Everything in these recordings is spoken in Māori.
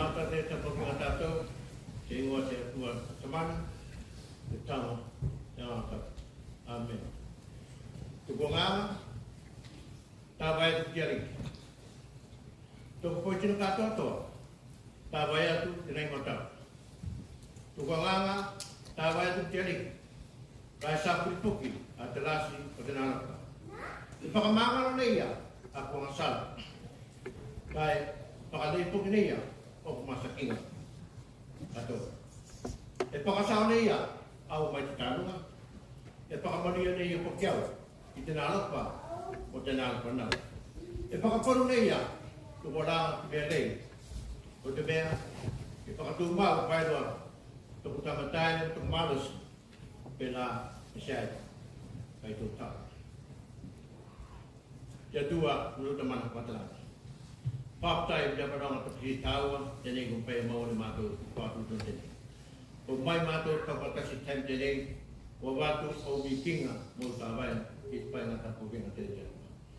mata te te poki ngā tātou, te ingoa te atua tamana, te tama, te ngāta. Amen. Tuko ngāma, tā vai atu ki ariki. Tuko poi tino katoa toa, tā vai atu te nei ngotau. Tuko ngāma, tā vai atu ki ariki. Kai sapuri puki, a te lasi o te nānaka. I whakamangaro nei ia, a kua ngasala. Kai whakalei puki nei ia, o kumasakinga. Ato. E whakasao nei ia, au mai te tānunga. E whakamaria nei ia pokiau, i te nānaka, o te nānaka nau. E whakaporu nei ia, tu moranga ki mea nei. O te mea, e whakatū mau whairoa, tuku tamataine, tuku malusi, pela siai kai tu tak. Jadua menurut teman katalan. Fakta dia pada pergi tahu jadi gumpai mau ni matu waktu tu jadi. Pemai matu kapal si time jadi waktu au bikinga mau tawain ispai ngata puging aja.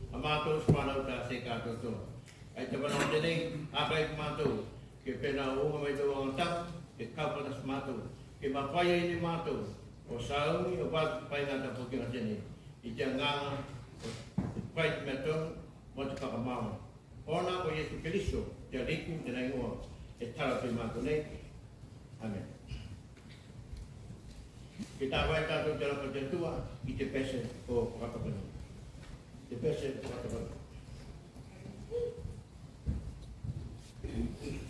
Amatu semana udah sekat tu. Ai teman jadi apa yang matu ke pena unga mai tu orang tak ke kapal matu ke bapaya ini matu. O saungi o watu pai ngata puki ngā tene. I te nganga o pai te meton mo te whakamama. Ona o Yesu Keriso, te ariku te nei ngoa, e tara te mātu nei. Amen. Ki tā wai tātou te rapa te tua, i te pese o whakapanu. Te pese o whakapanu. Thank you.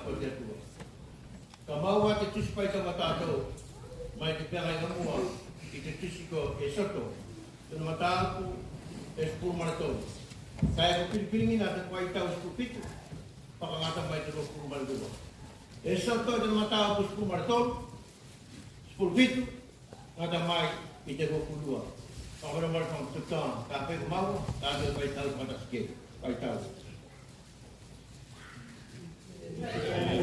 ko te atua. Ka maua te tusi pai ka matatou, mai te pera i ngamua, i te tusi ko e soto, tuna mataupu e sepuru maratou. Kaya ko pilipiringi na te kuai tau sepuru pitu, pakangata mai te sepuru maratou. E soto e tuna mataupu sepuru maratou, sepuru pitu, ngata mai i te sepuru. Pakara maratau tutang, kape mau, kape pai tau kata sikit, pai tau. Ay,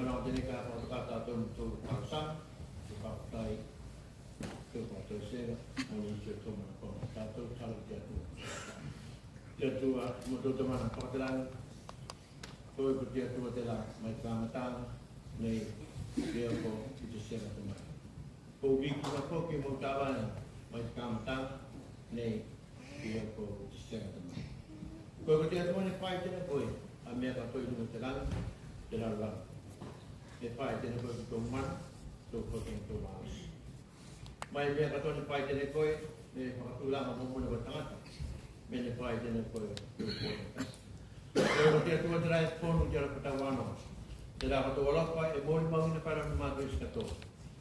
menang jenis kata tu kawasan, tu kawasan, tu kawasan Malaysia tu mana kata kalau jatuh motor tu mana pakalan, tu berjatuh adalah macam matang, ni dia ko itu siapa tu mana. Publik kita ko kita tahu macam matang, ni dia ko itu siapa tu mana. Kau berjatuh mana fight ni kau, Amerika kau itu macam jalan. Pai tene ko to man to ko to mas mai be ka to ni pai tene ko ne pa tu la mo mo ne batanga me ne pai tene ko to ko te tu dra ko no jara pata wano te la to wala pa e mo ma ne para ma to ska to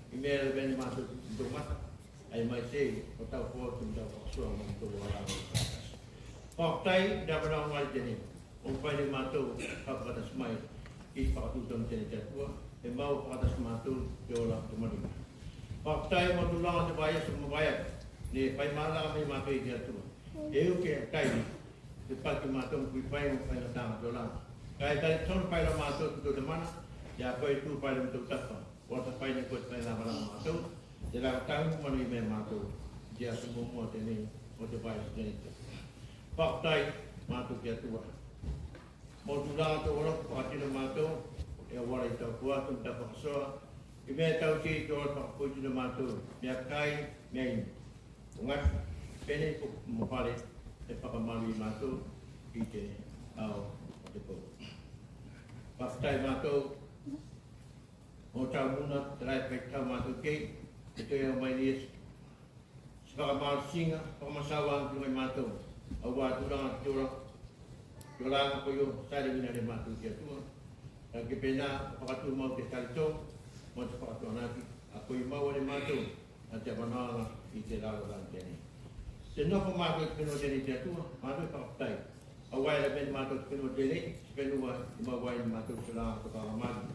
I me le ben ma to mata ai mai se ko ta ko tu da ko so mo to wala pa tai da ba ma tene on pai ni ma to ka pa ta smai I pa tu ton tene te ko e mau atas matu jola kemari. Paktai matu lang te bayar semua bayar. Ni pai mala mai mapai dia tu. Eu ke tai ni. Te pa ki matu ku pai pai tang jola. Kai tai ton pai la matu tu de mana. Ya pai tu pai tu tapa. Wata pai ni ko pai la matu. Dia tang mani me matu. Dia semua mo te ni o te pai ni. Paktai matu dia tu. Mo tu lang tu orang pati la matu. E wala I tau kua tu ta paksoa I mea tau ki tō whakaputi na mātou mea kai mea inu ungat pene ko mopare e whakamari mātou I te ao o te pō whakatai mātou o tau muna te rai pai tau mātou kei e toi au mai nies si whakamari singa whakamasawa ki mai mātou au wāturanga tōra tōranga ko yo sare wina ne mātou ki atua Ke pena pakatu mau ke kalito mau te pakatu anaki aku I mau le matu ate bananga I te lago lan tene te nofo matu peno tene te atua matu pakutai awai le ben matu peno tene penua I mau wai matu sula ko ka matu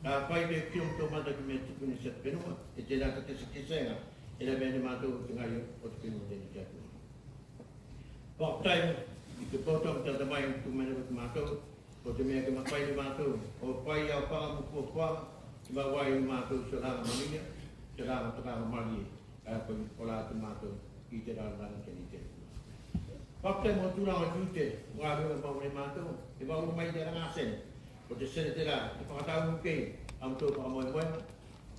na pai de kium to mata ki me tupuni set penua e te la te sekisenga ele ben matu tingai o te peno tene te atua pakutai I te potong te mai tu mene matu O te mea ke mapai ni mātou, o pai au paa muku o paa, I mawai ni mātou se rāna maninga, se rāna takanga mari, a koe o rātu mātou I te rāna keni te. Papai mo tūranga tūte, wā rua mau ni mātou, e wau mai te ranga sen, o te sene te rā, te whakatau mukei, am tō whakamoe moe,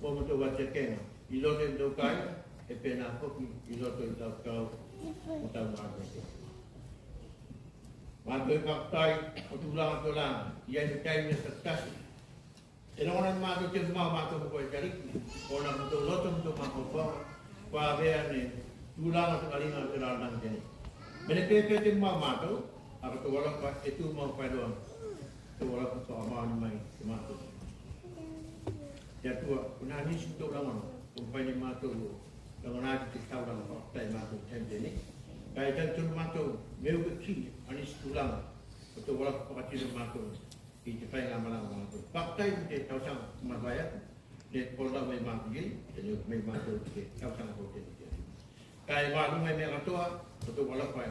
o mo tō wate kenga, I lote i tō kai, e pēnā hoki, I lote I tau kau, o tau mātou. Mātou whakatai o tūranga tō rāna, I ai kai mea sakasi. E nōna mātou te mau mātou mo koe kariki, o nā mātou loto mo tō mātou whao, wā vea ne tūranga tō karinga o te rāna tēne. Mene pepe te mau mātou, aka tō walapa e tū mau whairoa, tō walapa tō amāni mai te mātou. Te atua, kuna nisi tō rangana, o whaini mātou, ranganāti te kauranga whakatai mātou tēne. Kai tantun mātou, meu ke ki, anis tūranga, o tō walapa whakatira mātou, I te whainga maranga mātou. Pakutai te tausanga kumawaya, te pola mai mātou yei, te leo mai mātou te tausanga ko te te. Kai wālunga mea katoa, o tō walapa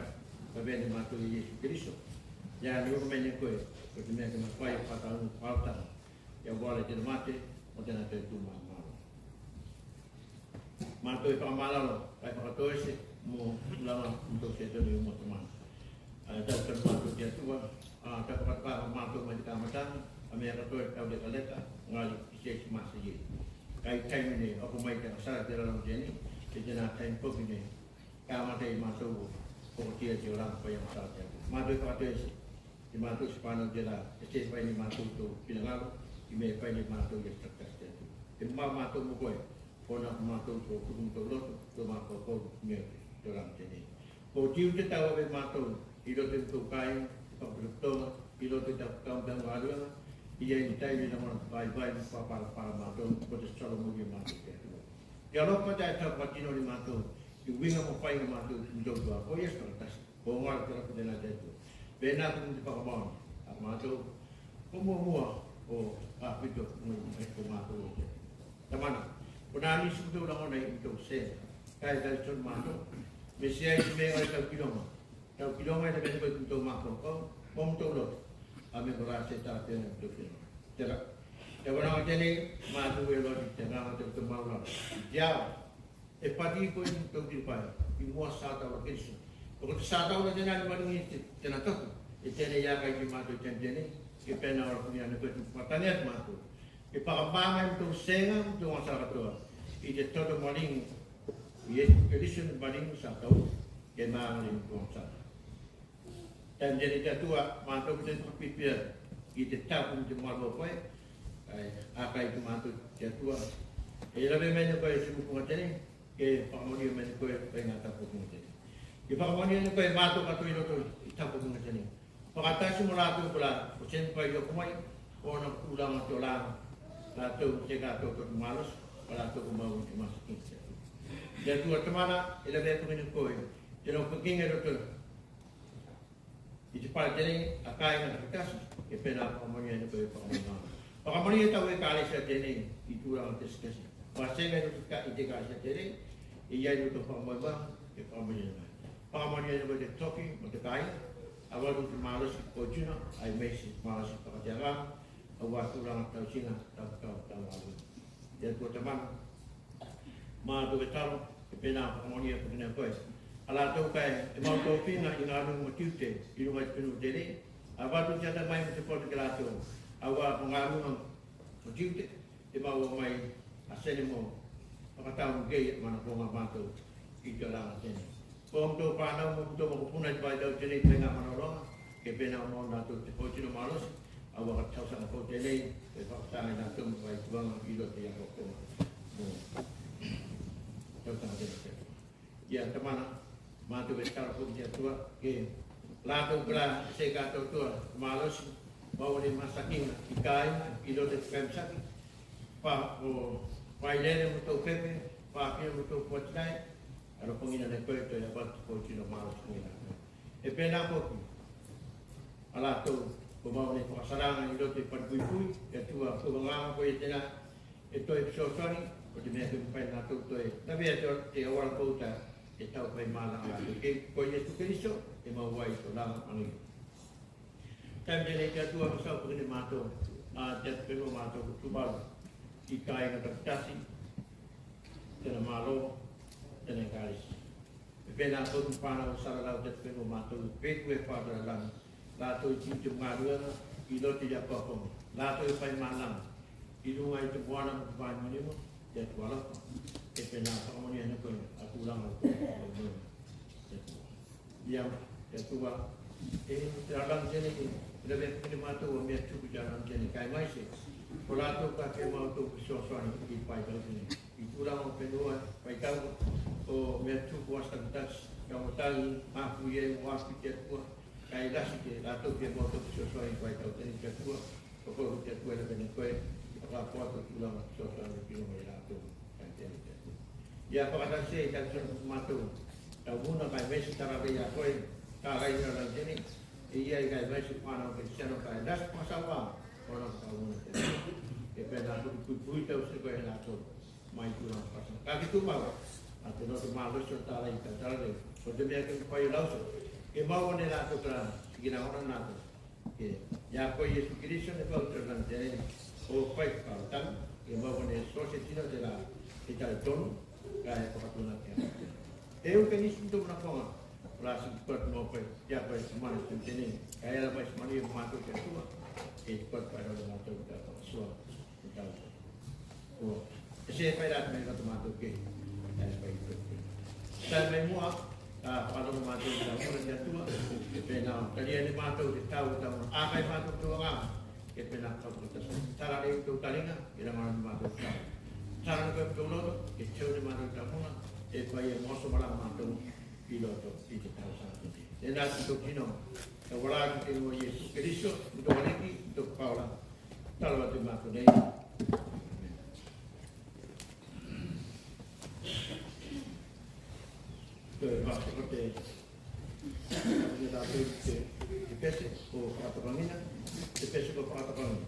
ka vene mātou I Yesu Kiriso. Ia ni uro mene koe, o te mea ke mawhai whataunu whautanga. Ia wale te mate, o tēnā te tū mātou. Mātou I whakamalalo, kai whakatoe se, mo lama untuk saya tu mo teman. Ada terbantu dia tua, ada kata masuk mai kamatan, Amerika tu kau dia kaleka, ngali isi masa ye. Kai time ni aku mai ke asal dia dalam jeni, dia nak time pun ni. Kamatan masuk, kau dia orang apa yang asal dia. Masuk kata isi, di masuk sepanjang dia lah, isi pai ni masuk tu pinang, ime pai ni masuk dia terkas dia. Timba masuk mukoi, kau nak masuk tu kurung tu lot, tu masuk kau ni. Dalam sini. Kau cium te tahu apa matul, ilo te tukai, pabrik ilo te kau dan walu, ia ini tahu ni nama baik papa matul, kau te selalu mungkin matul. Kalau kau tak tahu pasti ni matul, tu winga mau pai matul, jauh dua, kau ya sekarang kau ngal kalau kau nak jadi. Benar pun di pakaian, matul, kau mua, oh, itu kau matul. Teman, kau nani sebetulnya orang lain itu sen, kaya dari cun matul. Mesia itu mereka tahu kiloma itu mereka untuk makro, mom tolong, kami berasa tak ada untuk ini. Jadi, orang jadi matu elok di tengah tu kemaluan. Jauh. Pagi pun tu dipai. Ibu satu orang kisah. Kalau satu orang jenah baru ni jenah tu. Itu ni yang kaki matu jenah. Kepena orang punya nak matanya matu. Ipakabama tu senga tu masalah tu. Itu todo maling. Ia kedisian maling satu. Kena maling tu masalah. Dan jadi tua matu kita terpikir. Itu tak pun cuma berapa. Apa itu matu tua. Lebih banyak kau sibuk macam ni. Ke pengamuan mana kau pengen tak pun macam ni. Ke pengamuan ni kau matu katu itu tu tak pun macam ni. Pakata semula tu pula. Macam kau yo kumai. Orang ulang atau lang. Lalu jika tu malas. Lalu kumau masuk kita. Jadi tu mana? Lebih pengen kau. Jadi pergi tu. Itu pada jadi akai nak kita. Kepena pengamuan ni kau pengamuan. Pengamuan ni tahu kali saya jadi itu orang diskus. Pasal itu kita itikad jadi, ia itu pengamuan pengamuan. Pengamuan ni boleh talking, boleh kaya. Awal tu malas kocina, I messi malas pekerjaan. Awal tu orang tahu Cina, tahu lalu. Jadi tu teman, tu betul kepena pengamuan ni pengen kau. Alat tu kaya, mau topi nak ingat motif je, itu macam penuh jadi. Awal tu jangan main seperti kelas tu. Awal pengamuan motif je, dia mau main. Asal ni mau, apa tahu gay mana bunga matu, itu lah asal ni. Kau tu panau tu mau punai pada jenis tengah mana orang, kepena mau natu kocino malas, awak tahu sangat kau jenis, sangat natu baik bang itu dia kau. Tahu sangat jenis. Ya teman, matu besar pun dia tua, ke lalu belah sekat tua malas, bawa di masakin ikai, itu dia sakit. Pak Pailene untuk pepe, pakai untuk potnai, ada penginan ekor itu dapat kocino malas penginan. Pena kopi, alat tu pembawa ni pasaran itu dapat bui-bui, itu aku mengambil kau itu nak itu episode ni, kau dia tu pena tu tu. Tapi itu di awal kau tak, kita pun malam lagi. Kau itu kerisau, dia mau buat itu lama angin. Tapi jadi dia tu aku tahu pengen matu, dia perlu matu tu baru. Ikai yang terkasih, dengan malu, dengan garis. Bena tu panau salah laut penuh matu, peku pada dalam, lalu cincin malu, ilo tidak apa-apa, lalu pai malam, ilo itu buana bukan mana mu, dia tualah, bena kamu ni aku ulang aku, dia tua, dalam jenis ini, lebih penuh matu, biar cukup dalam jenis kai masih. Kalau tu kakek mau tu suasana di pai kalau ni, itulah orang kedua, pai tahu, oh mercu puas terbatas, kamu tahu aku yang was pikir puas, kailah sikit, atau dia mau tu suasana di pai tahu jadi kedua, kalau dia kedua lebih nikmat, apa tu tulang suasana di rumah itu, kan jadi. Ya apa kata saya jangan sematu, tahu guna kai messi terapi aku, kalau ini orang jenis, ia kai messi mana kita nak das masalah. Orang tahu nanti, kepala tu bui tahu sekolah yang tu, mai kurang pasang. Kaki tu bawa, atau nanti malu serta lain kata lagi. Sudah biarkan kau yang lalu, kemau ni lah tu kerana, segala orang nanti. Ya kau Yesus Kristus ni kau terang jadi, oh baik kau tan, kemau ni sosial Cina adalah kita don, kaya kau tu nanti. Teu kenis itu berapa? Pelasih kuat mau baik, ya baik semua ni, kaya lah baik semua ni matu ketua. Ikut pada orang tu kita suap kita. Oh, saya pada mereka tu matu ke, saya baik. Saya memang pada orang matu kita orang jatuh, kita kalian ni matu kita tahu apa yang matu tu orang, kita nak tahu kita. Cara dia tu kalinga, kita mana matu kita. Cara dia tu lor, kita ni matu kita mana, yang masuk malam matu pilot tu kita tahu satu. Dan itu kino. Walau kita mau Yesus Kristus untuk lagi untuk Paula, kalau tu matu ni. Terima kasih. Kita tu dipesi, oh peraturan ini, dipesi ke peraturan ini.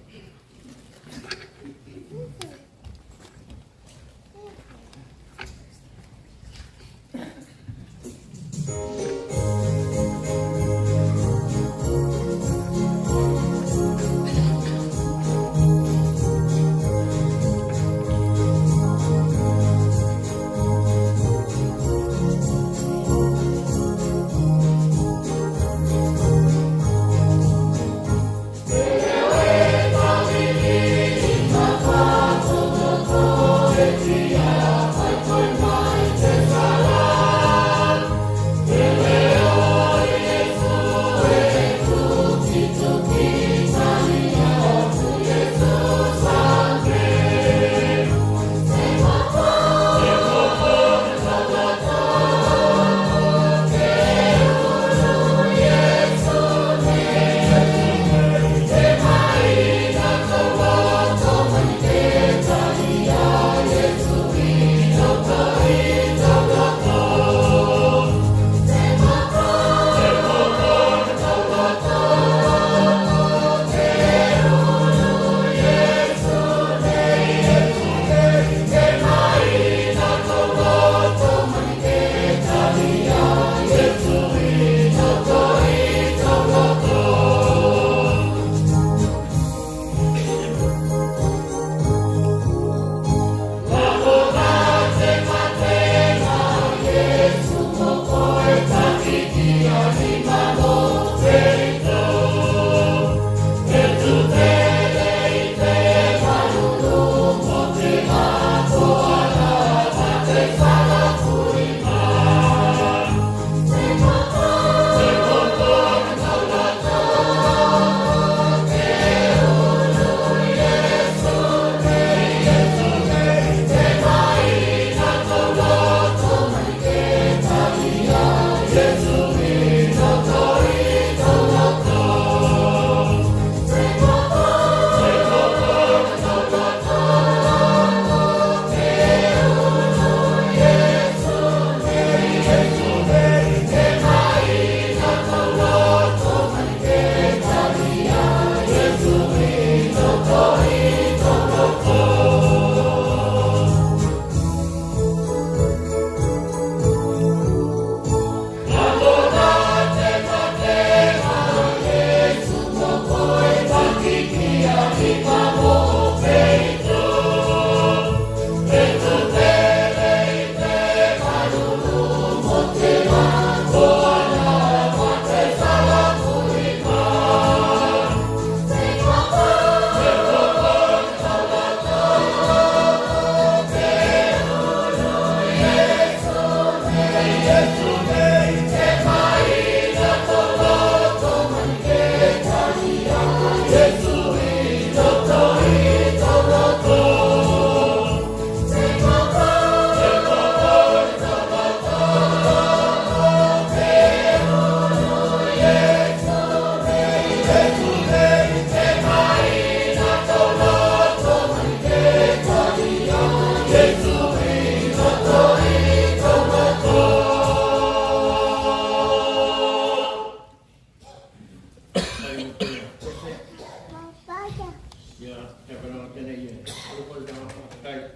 kai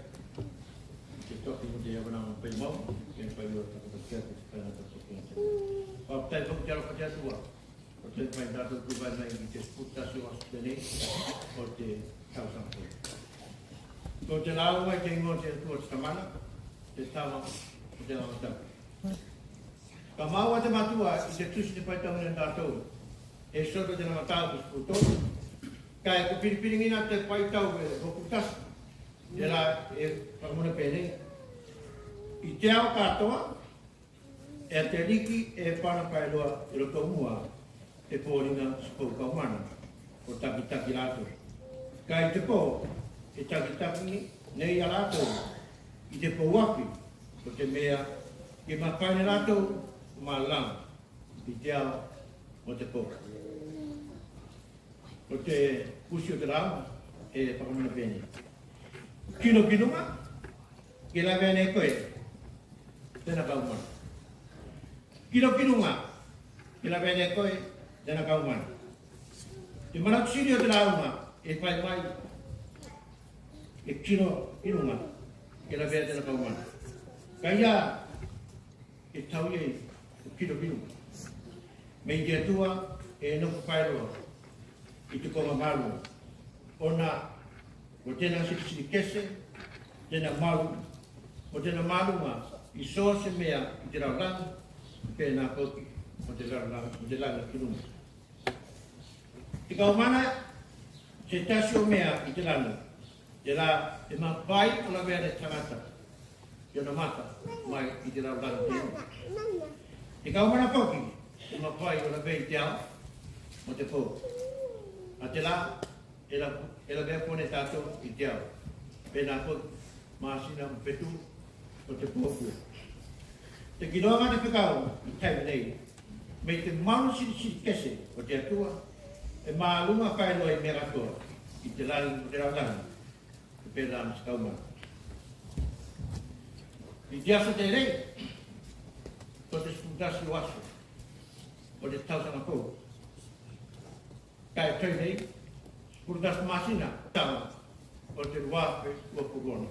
ke toki mo dia bana pe mo ke pa yo ta ko ke ta na ta ko ke pa ta ko jaro ko ja tua ko te pa da to ku ba na i te puta si was de ne ko te ta sa ko ko te la wa ke ngo te ko ta mana te ta ma te la ta ka ma wa te matua i te tusi te pa ta mo na to e so te na mata ko to kai ko piripiringina te pai tau e hokutas era e pamuna pene i te au katoa e te liki e pana pai loa e roto mua te pōringa spou kaumana o takitaki rato kai te pō e takitaki nei a rato i te pōwaki o te mea ke mapaine rato ma lang i te au o te pō o te kusi o te rama e pakamuna pene. Kino kinunga, ke la vene koe, tena kaumana. Kino kinunga, ke la vene koe, tena kaumana. Te manakusiri o te raunga, e pai mai, e kino kinunga, ke la vene tena kaumana. Kaia, e tau ye, o kino kinunga. Mei te atua, e nofu pairoa, i te konga malu. Ona, o tēnā sikisiri kese, tēnā malu, o tēnā malunga, i soa se mea i te rauranga, pēnā koki, o te rauranga, o te langa kirunga. Te kaumana, se tasi o mea i te langa, te la, te mapai o la mea ne tangata, te ona mata, mai i te rauranga kirunga. Te kaumana koki, te mapai o la mea i te au, o te pō. A te la, ela mea pone tātou i te au. Pēnā kot, māsina o petu o te pōpua. Te kiroanga te whikau i taimi nei, mei te maunu siri kese o te atua, e mālunga whaeroa i mea katoa, i te lani o te rautanga, te pēnā mas kaumana. I te aso te rei, ko te sputasi o aso, o te tausanga kou. Kai tui nei, Kurdas masina tama o te ruape o kurona.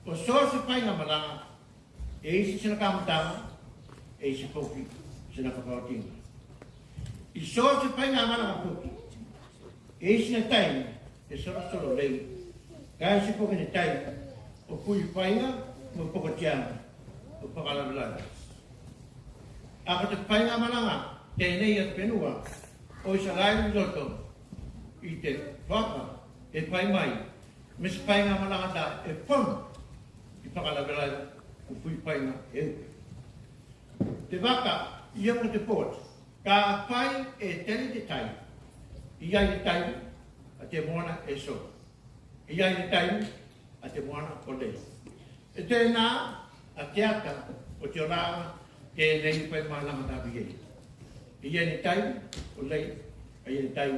O soa se painga malanga, e isi sina kamatama, e isi poki sina kakawatinga. I soa se painga malanga poki, e isi na taimi, e soro lei, ka isi poki na taimi, o kui painga, mo poko tianga, o pakalabilanga. Ako te painga malanga, tenei at penua, o isa lai loto, i te waka e pai mai, me se pai ngā malangata e pono i pakalawerai o pui pai ngā e upe. Te waka i ako te port, ka pai e tele te tai, i ai te tai a te moana e so, i ai te tai a te moana o lei. E tēnā a te ata o te oranga te nei pai malangata api ei. I ai te tai o lei, i ai te tai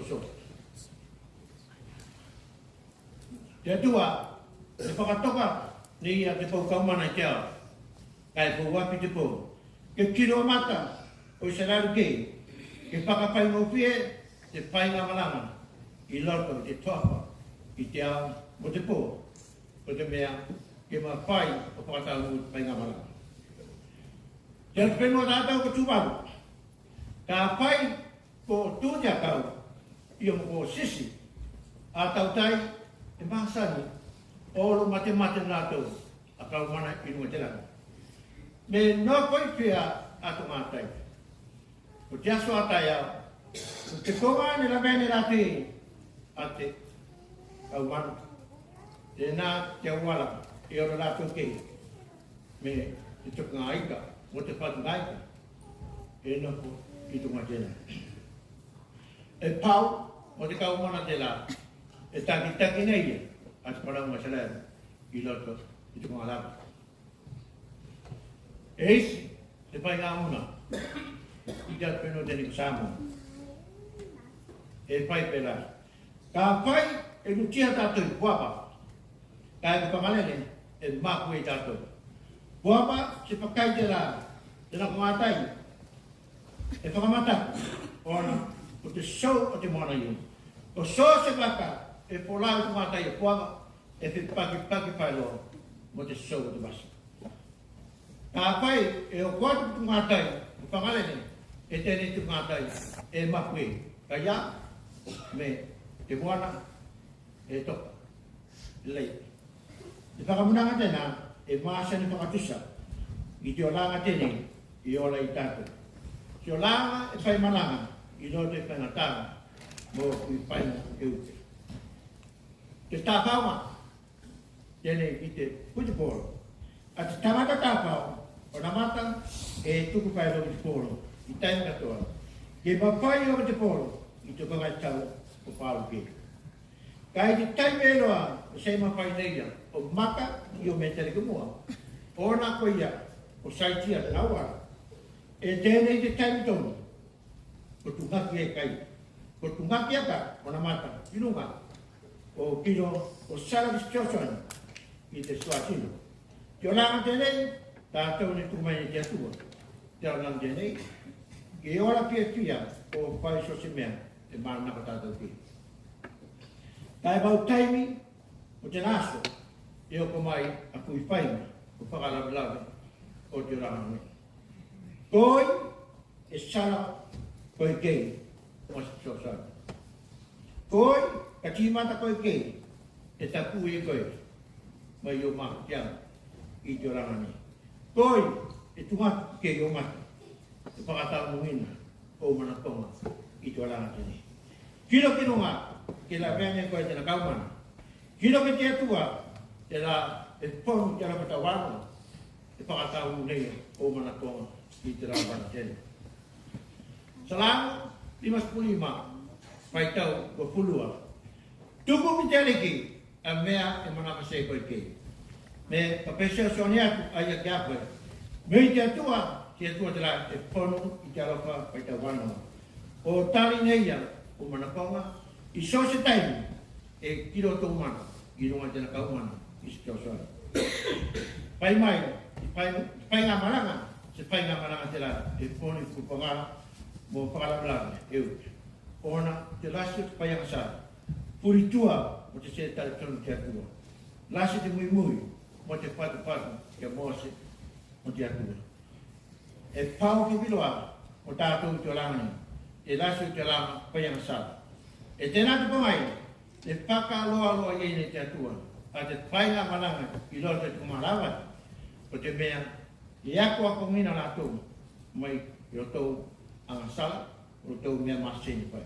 so. Te atua, te whakatoka ni a te pau kaumana i te ao. Kai pau wapi te pau. Ke kiro mata o i sararu kei. Ke whakapai ngō pie, te pai ngā malanga. I loto te toapa i te ao mo te pau. O te mea, ke ma pai o whakatau ngō pai ngā malanga. Te whenua tātou ka tūwaru. Ka pai ko tūtia kau, i o moko sisi, a tautai e mahasani, oro mate nātou, a kau mana i nua te ranga. Me no koi pia ato mātai. O te aso atai au, o te konga ni la mene rātu e, a te kau mana. Te nā te awala, e oro rātu kei. Me te tuku ngā ika, mo te patu ngā ika, e noko i tunga tēnā. E pau, o te kau mana te la, e taki nei e, a te parau masalera, i loto, i te konga lapa. E isi, te pai ngā una, i te atpeno tēne ku Samoa. E pai pēlā. Ka pai, e nutia tātou i puapa. Ka e kupangalene, e māku e tātou. Puapa, se pakai te rā, tēnā kongātai, e whakamataku, ona, o te show o te moana iu. O so se waka, e polau tu mātai e puanga, e te paki pai lo mo te sou te masa. Ka pai e o kuatu tu ngatai, o pangale ne, e tēnei tu ngatai, e mapue, ka ia, me te moana, e toka, lei. Te whakamunanga tēnā, e maasa ni whakatusa, i te o langa tēnei, i ola i tātou. Te o langa e whai malanga, i no te whangatanga, mo i whainga e uke. Te tāwhaunga, tēnei i te putiporo, a te tamata tāwhau, o na mata e tuku pai lo te poro, i tainga katoa. Ke mapai o te poro, i te kongai tau o pālu ke. Kai te taime e roa, o sei mapai neia, o maka i o metere kumua. O na koia, o saitia te nauara. E tēnei te taime tonu, o tungaki e kai. O tungaki aka, o na mata, inunga, o kino, o sara disciosuana, i te suatino. Te o langa tēnei, tātou ne kumai te atua, te alang tēnei, e ora pia o pai so se mea, e mana ka tātou ki. Kai bau taimi, o te naso, e o komai a kui whainga, o whakalawe o te ranga me. Koi, e sara, koi kei, o se sosara. Koi, ka tīmata koi kei, e tapu e koi, mai o maha tiana, i te ranga me. Koi, e tungatu ke o mata, e whakatau mungina, o mana tonga, i te ranga tēnei. Kiro ki runga, ke la vene koe tēnā kaumana. Kiro ki te atua, te la e ponu te rapata wano, e whakatau nei o mana tonga, i te ranga tēnei. Salamu, 5 pai tau ko pulua. Tuku mi te aliki, a mea e manaka se koe kei. Me papesea soni atu aia ki akoe. Me i te atua te la e ponu i te aropa pai tau wano. O tali neia o manakonga, i so se taimi e kiro tō mana, i runga tēnā kau mana, i se tau soa. Pai mai, pai ngā maranga, se pai ngā maranga te la e ponu i kupangara, mo whakalamulanga e uke. Ona te lasi te pai akasara, puritua mo te se tari tonu te atua. Lasi te mui, mo te patu, ke mose, mo te atua. E pau ki viloa, o tātou te orangani, e lasi te lama pai akasara. E tēnā te pangai, e paka loa i nei te atua, a te pai ngā malanga i loa te kumarawa, o te mea, e ako ako ngina rātou, mai i o tau angasala, o tau mea maseni pai.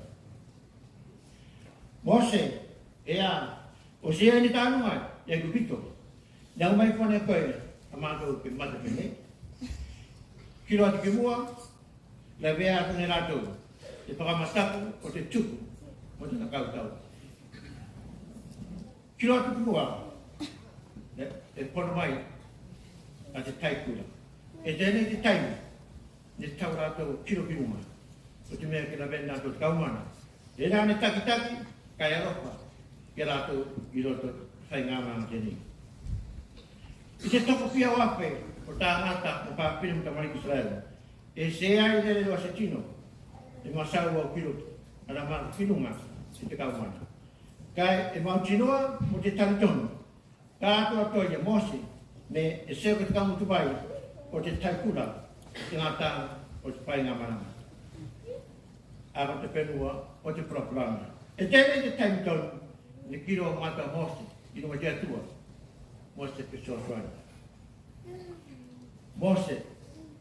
Mose, ea, o se ni tānunga, e kupito, nau mai kone koe, a mātou ke mata pene, kiro ati ki mua, la vea atu ne rātou, e whakamatapu o te tuku, o te nakau tau. Kiro atu ki mua, e pono mai, a te taikura. E tēnei te taimi, ne tau rātou kiro ki mua, o te mea ki la vena tō te kaumana. E nā ne taki, kai aropa, ki rātou i roto whai ngāmanga tēnei. I te toko pia o ape, o tā ngata o pāpinu tamariki Israel, e se ai lere roa se tino, e masau au kiroto, ana maa whinunga si te kaumana. Kai e mau tinoa mo te taritonu, tātua toia Mose, me e seo te kaumutu bai, o te taikura, te ngata o te pai ngāmanga. Aro te penua o te propulanga. E tēnei te taitonu, ne kiro o mata Mose, i runga te atua, Mose pe soasoana. Mose,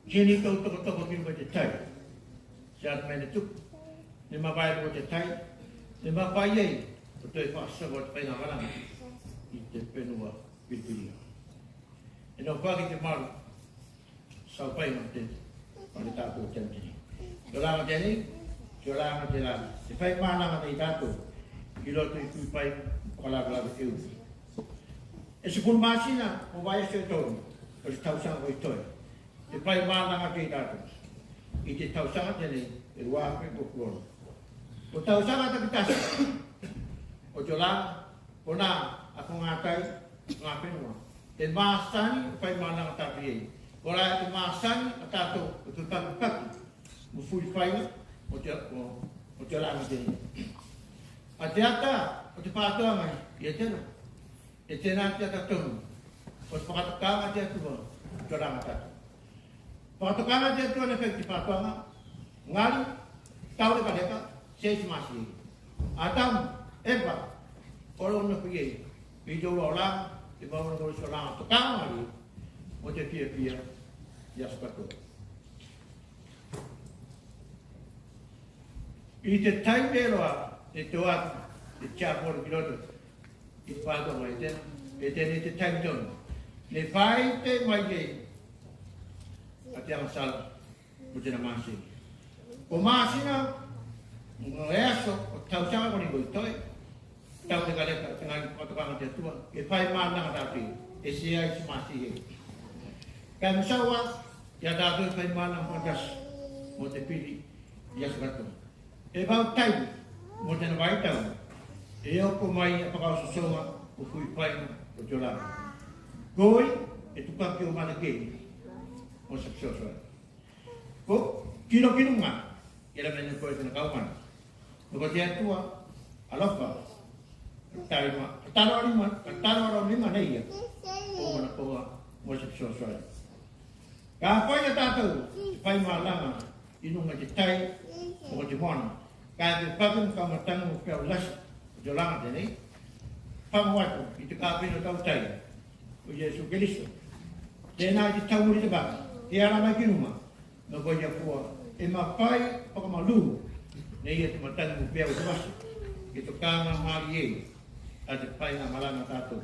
kini tau toko ki runga te tai, se atu mene tuku, ne mawai runga te tai, ne mawai ei, o te whaasawa te painga waranga, i te penua pipiria. E no whaki te maru, sau painga te, pare tātou tēnei. Te rāma tēnei, te rāma te rāma. Te whai mānanga nei tātou, i roto i kui pai, whalawalawa e uwi. E se pun māsina, o vai e se tōru, o se tausanga o i toi. Te whai mānanga tei tātou. I te tausanga tēnei, e ruāwhi o kuono. O tausanga taki tasa, o te langa, o nā, a ko ngā tai, ngā whenua. Te māsani, o whai mānanga tāpi ei. O rai te māsani, a tātou, o te paki, mo fui whainga, o te langa tēnei. A te ata, o te pātoanga, i e tēnā. e tēnā te tatonu, o te whakatakanga te atua, te ranga tatu. Whakatakanga te atua ne whekti pātuanga, ngāri, taure ka leka, seisi masi. A tamu, ewa, ora una pia, i te ua o langa, te mauna kore so langa, takanga ngāri, o te pia pia, yasu katoa. I te taimeroa, te toatu, te tiapore piloto, i te pātonga e tēne te taimitono. Ne whai te mai e a te amasala o tēnā māsi. O māsina, ngā e aso, o tausanga koni koi toi, tau te kaleka, te ngāi patokanga te atua, e whai mānanga tātui, e se ai si māsi e. Kai masaua, ia tātui whai mānanga kondasi, mo te pili, i aso katoa. E wau taimu, mo tēnā waitau, e oko mai a whakao sosonga o kui paina o te olanga. Goi e tukaki o mana kei o sa psosoa. Ko kino ngā, e la mene koe tēnā kaumana. Noko te atua, alofa, taro lima neia, o mana koa o sa psosoa. Ka whai a tātou, whai maa langa, inunga te tai, o te moana. Ka te whakin ka matangu pēo lasi, te langa tēnei, whamawatu i te kāpino tau tai, o Jesu Keriso. Tēnā i te taumuri te baka, te ara mai kinuma, no koe ia kua, e ma whai whakamalu, nei e te matangu pēo te wasi, e to kānga maari e, a te whai ngā maranga tātou,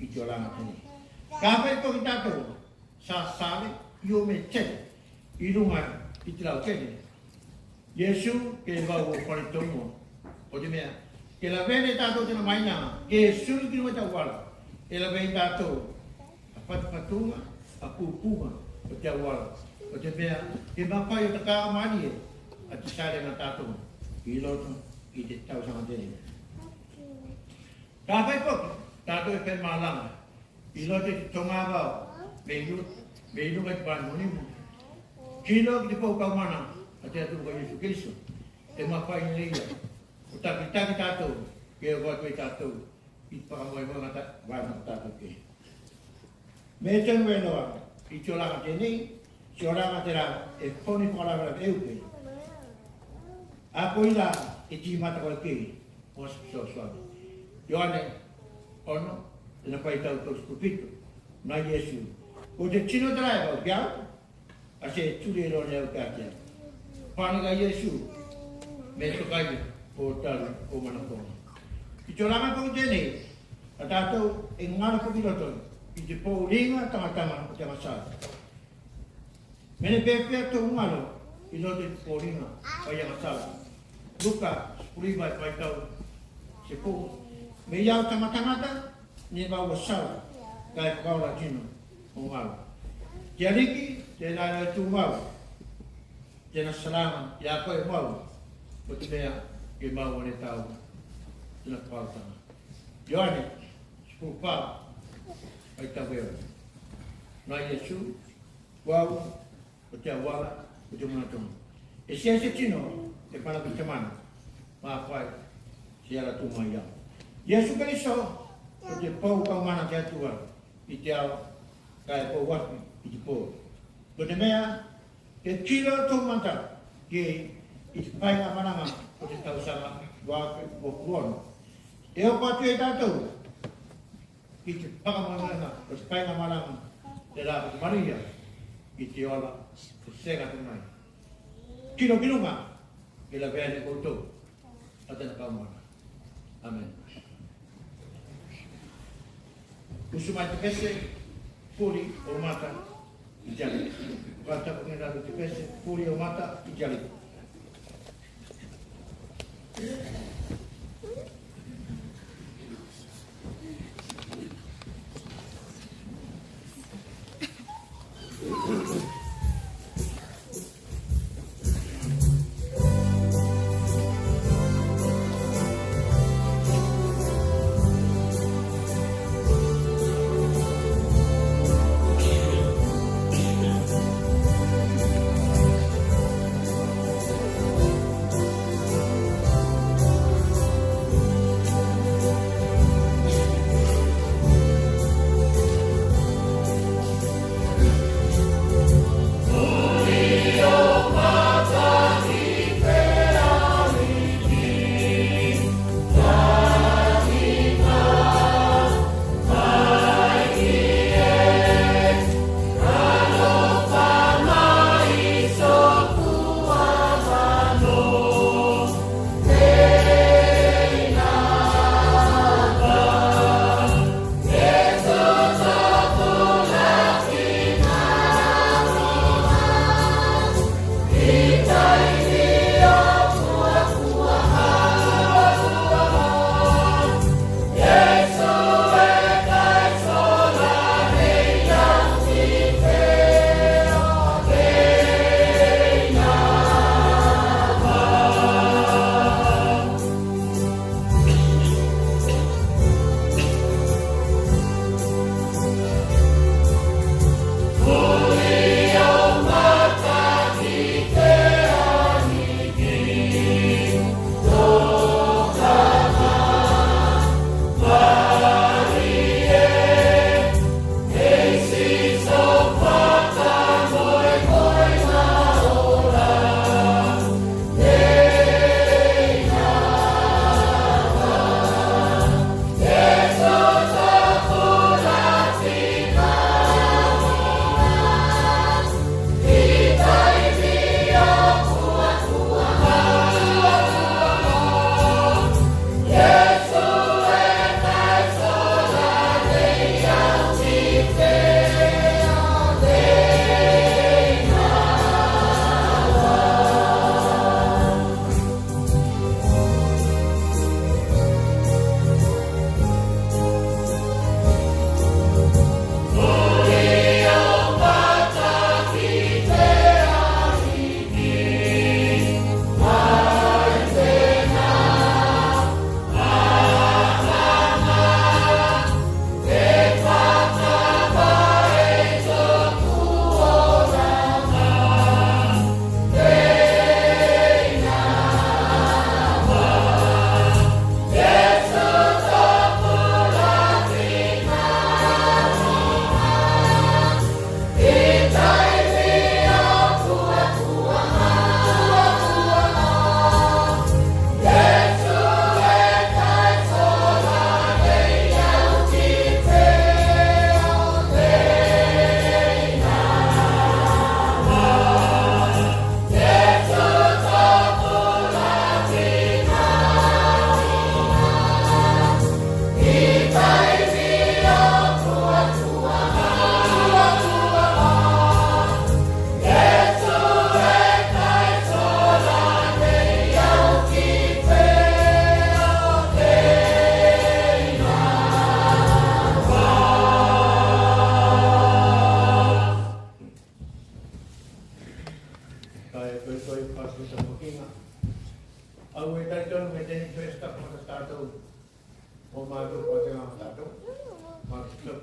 i te langa tēnei. Ka whai toki tātou, sa sāle, i o me tete, i runga i te lau tete. Yesu ke wau o kore tongo, o te mea, ke la vene tātou tēnā maina, ke suri ki nueta wala, ke la vene tātou, a patupatunga, a pupunga, o te awala, o te mea, ke mawhai o te kā mani e, a te sāre ngā tātou, i loto, i te tausanga tēne. Ka whai poki, tātou e whai mālanga, i loto i te tonga wau, me ilunga te pāni monimu, kino ki te pōkau mana, a te atu ka Jesu Keriso, te mawhai neia, o taki tātou, ke o watu i tātou, i whakamoe mga wāna tātou ke. Me tēnu e noa, i te oranga tēnei, te oranga te rā, e whoni whakaranga te eupe. A koe la, e ti mata koe ke, o so suave. Ioane, ono, e na pai tau tōs kupito, na Jesu. O te tino te rai wau kiau, a se tūre ro neo kātia. Whanaka Jesu, me tokai o taru o manakonga. I te ranga kong tēnei, a tātou e ngāra kumiroto, i te pō ringa tamatama o te masara. Mene pēpea tō ngaro, i lote te pō ringa o ia masara. Luka, spuriwa i paitau, se pō. Me iau tamatangata, ne wau o sara, kai whakaura tino o ngaro. Te ariki, te nāra tū mau, tēnā salama, i a koe mau, o te mea, ke mau ane tau, tēnā whautanga. Ioane, spuru pā, ai tau eo. Nā Jesu, wau, o te awala, o te manatonga. E sia se tino, e pana ki te mana, mā whai, se ala tū mai iau. Jesu Keriso, o te pau kau mana te atua, i te ao, kai pau watu, i te pō. Ko te mea, te kilo tō manta, ke i te painga mananga o te tausanga wāke o kuono. Te o patu e tātou, i te whakamananga o te painga mananga, te rāpa te maria, i te ola, te senga te mai. Kino kinunga, ke la veane koutou, a tēnā kaumana. Amen. Usumai te pese, puri o mata, i jale. Kata pengenal te pese, puri o mata, i jale.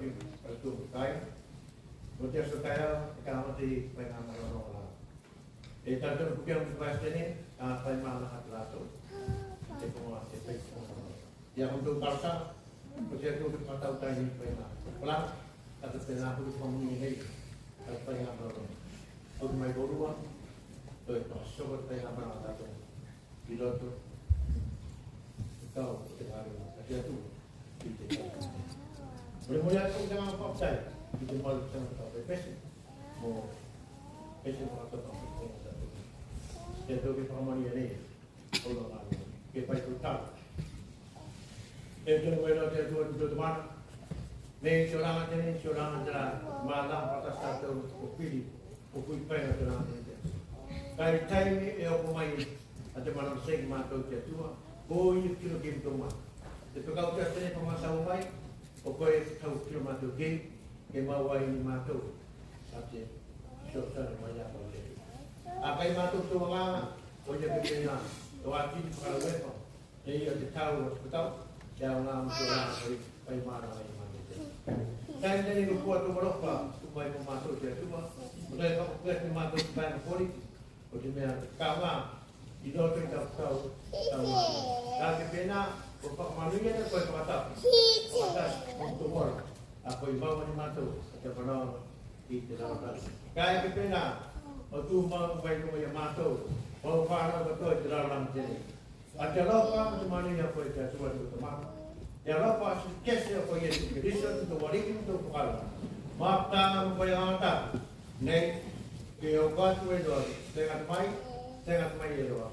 di itu kai. Kemudian sekaya kami di pengamal orang. Itu bukan bukan ini pengamal atlato. Itu masih pengamal. Yang untuk bangsa, kemudian itu kita tahu tadi pengamal. Pelan, atau pengamal itu komunikasi pengamal orang. Untuk mai borua, itu sobat pengamal atlato. Piloto, kau dengar ada tu. Boleh aku jangan apa saya. Kita malu jangan tahu pesi. Mau pesi apa tu? Jadi kita ramai ni. Kalau lagi, kita itu tahu. Itu kalau dia tu mana? Ni seorang jelah malam atas satu upili, upili payah jelah ni. Kali ni aku main ada malam seng matu dia tua. Oh, ini kilo game tu mah. Itu kau just ni pemasa umai. Pokoknya tahu kilo matu game. Kemawai ini matu. Saja. Susah banyak boleh. Apa yang matu tu orang? Boleh berkena. Tuan ini kalau berapa? Jadi ada tahu betul. Yang orang tu orang beri mana. Dan jadi lupa tu berapa? Umai pematu dia tua. Mulai kau kerja matu bank politik. Kemudian kawan. Itu kita tahu. Tapi pena untuk manusia itu kau kata. Atas untuk orang. Aku ibaw ni matu. Kita pernah di dalam tas. Kaya pena untuk mau baik mau yang matu. Mau faham betul di dalam sini. Ada lupa macam mana yang kau jadi tuan itu teman. Yang lupa sikit kau yang kedisian untuk warikin untuk kau. Maaf tak membayar tak. Nek kau tu itu dengan mai. Sangat mahir doa.